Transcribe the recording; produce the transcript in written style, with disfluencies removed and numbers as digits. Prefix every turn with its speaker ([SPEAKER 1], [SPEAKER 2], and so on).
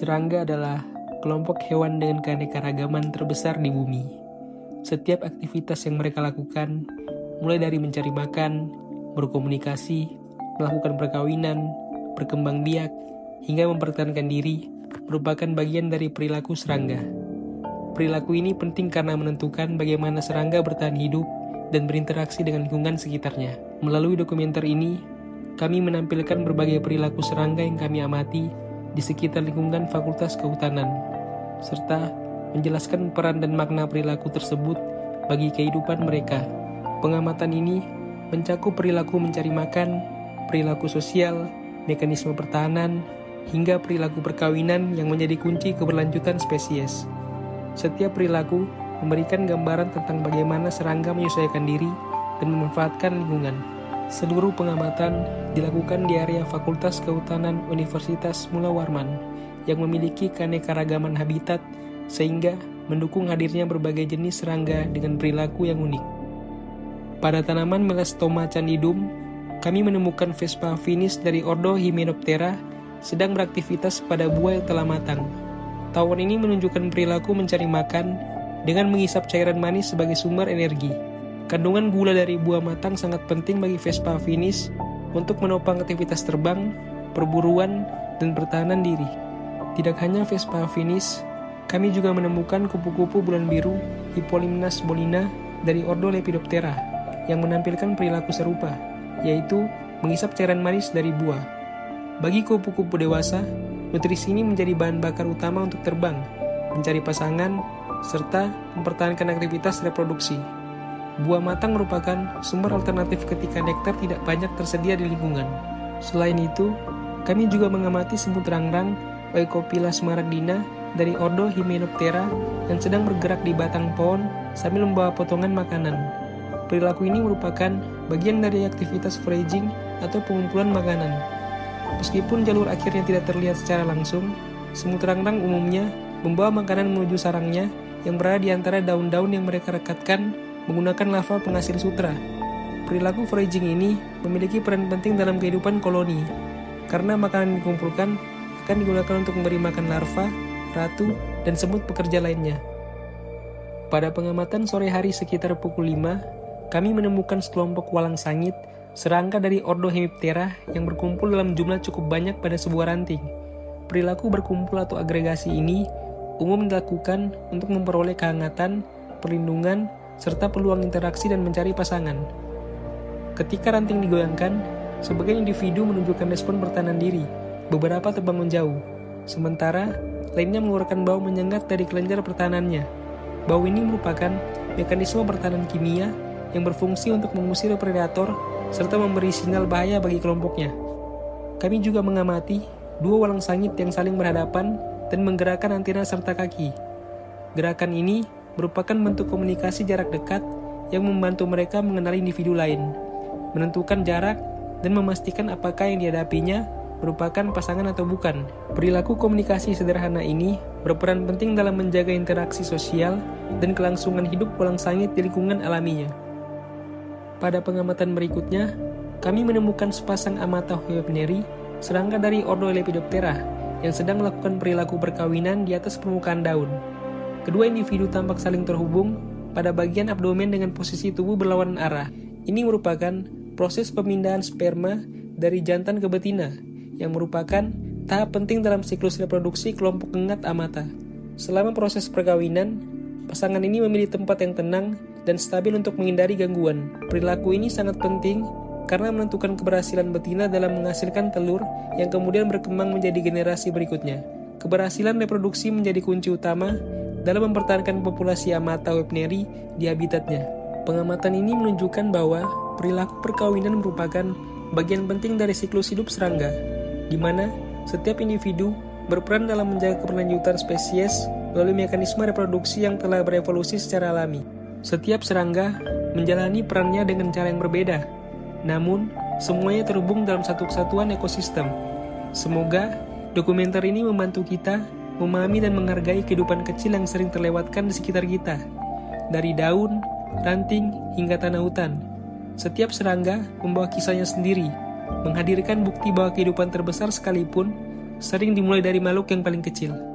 [SPEAKER 1] Serangga adalah kelompok hewan dengan keanekaragaman terbesar di bumi. Setiap aktivitas yang mereka lakukan, mulai dari mencari makan, berkomunikasi, melakukan perkawinan, berkembang biak, hingga mempertahankan diri, merupakan bagian dari perilaku serangga. Perilaku ini penting karena menentukan bagaimana serangga bertahan hidup dan berinteraksi dengan lingkungan sekitarnya. Melalui dokumenter ini, kami menampilkan berbagai perilaku serangga yang kami amati di sekitar lingkungan Fakultas Kehutanan, serta menjelaskan peran dan makna perilaku tersebut bagi kehidupan mereka. Pengamatan ini mencakup perilaku mencari makan, perilaku sosial, mekanisme pertahanan, hingga perilaku perkawinan yang menjadi kunci keberlanjutan spesies. Setiap perilaku memberikan gambaran tentang bagaimana serangga menyesuaikan diri dan memanfaatkan lingkungan. Seluruh pengamatan dilakukan di area Fakultas Kehutanan Universitas Mula Warman yang memiliki keanekaragaman habitat sehingga mendukung hadirnya berbagai jenis serangga dengan perilaku yang unik. Pada tanaman Melastoma candidum, kami menemukan Vespa affinis dari ordo Hymenoptera sedang beraktivitas pada buah yang telah matang. Tawon ini menunjukkan perilaku mencari makan dengan mengisap cairan manis sebagai sumber energi. Kandungan gula dari buah matang sangat penting bagi Vespa affinis untuk menopang aktivitas terbang, perburuan, dan pertahanan diri. Tidak hanya Vespa affinis, kami juga menemukan kupu-kupu bulan biru Hippolymus bolina dari ordo Lepidoptera yang menampilkan perilaku serupa, yaitu mengisap cairan manis dari buah. Bagi kupu-kupu dewasa, nutrisi ini menjadi bahan bakar utama untuk terbang, mencari pasangan, serta mempertahankan aktivitas reproduksi. Buah matang merupakan sumber alternatif ketika nektar tidak banyak tersedia di lingkungan. Selain itu, kami juga mengamati semut rangrang Oecopila smaragdina dari ordo Hymenoptera yang sedang bergerak di batang pohon sambil membawa potongan makanan. Perilaku ini merupakan bagian dari aktivitas foraging atau pengumpulan makanan. Meskipun jalur akhirnya tidak terlihat secara langsung, semut rangrang umumnya membawa makanan menuju sarangnya yang berada di antara daun-daun yang mereka rekatkan menggunakan lava penghasil sutra. Perilaku foraging ini memiliki peran penting dalam kehidupan koloni, karena makanan yang dikumpulkan akan digunakan untuk memberi makan larva, ratu, dan semut pekerja lainnya. Pada pengamatan sore hari sekitar pukul 5, kami menemukan sekelompok walang sangit, serangga dari ordo Hemiptera yang berkumpul dalam jumlah cukup banyak pada sebuah ranting. Perilaku berkumpul atau agregasi ini umum dilakukan untuk memperoleh kehangatan, perlindungan, serta peluang interaksi dan mencari pasangan. Ketika ranting digoyangkan, sebagian individu menunjukkan respon pertahanan diri, beberapa terbang menjauh, sementara lainnya mengeluarkan bau menyengat dari kelenjar pertahanannya. Bau ini merupakan mekanisme pertahanan kimia yang berfungsi untuk mengusir predator serta memberi sinyal bahaya bagi kelompoknya. Kami juga mengamati dua walang sangit yang saling berhadapan dan menggerakkan antena serta kaki. Gerakan ini merupakan bentuk komunikasi jarak dekat yang membantu mereka mengenali individu lain, menentukan jarak, dan memastikan apakah yang dihadapinya merupakan pasangan atau bukan. Perilaku komunikasi sederhana ini berperan penting dalam menjaga interaksi sosial dan kelangsungan hidup walang sangit di lingkungan alaminya. Pada pengamatan berikutnya, kami menemukan sepasang Amata hoepneri, serangga dari ordo Lepidoptera, yang sedang melakukan perilaku perkawinan di atas permukaan daun. Kedua individu tampak saling terhubung pada bagian abdomen dengan posisi tubuh berlawanan arah. Ini merupakan proses pemindahan sperma dari jantan ke betina, yang merupakan tahap penting dalam siklus reproduksi kelompok gengat Amata. Selama proses perkawinan, pasangan ini memilih tempat yang tenang dan stabil untuk menghindari gangguan. Perilaku ini sangat penting karena menentukan keberhasilan betina dalam menghasilkan telur yang kemudian berkembang menjadi generasi berikutnya. Keberhasilan reproduksi menjadi kunci utama dalam mempertahankan populasi Amata hoepneri di habitatnya. Pengamatan ini menunjukkan bahwa perilaku perkawinan merupakan bagian penting dari siklus hidup serangga, di mana setiap individu berperan dalam menjaga keberlanjutan spesies melalui mekanisme reproduksi yang telah berevolusi secara alami. Setiap serangga menjalani perannya dengan cara yang berbeda, namun semuanya terhubung dalam satu kesatuan ekosistem. Semoga dokumenter ini membantu kita memahami dan menghargai kehidupan kecil yang sering terlewatkan di sekitar kita, dari daun, ranting, hingga tanah hutan. Setiap serangga membawa kisahnya sendiri, menghadirkan bukti bahwa kehidupan terbesar sekalipun sering dimulai dari makhluk yang paling kecil.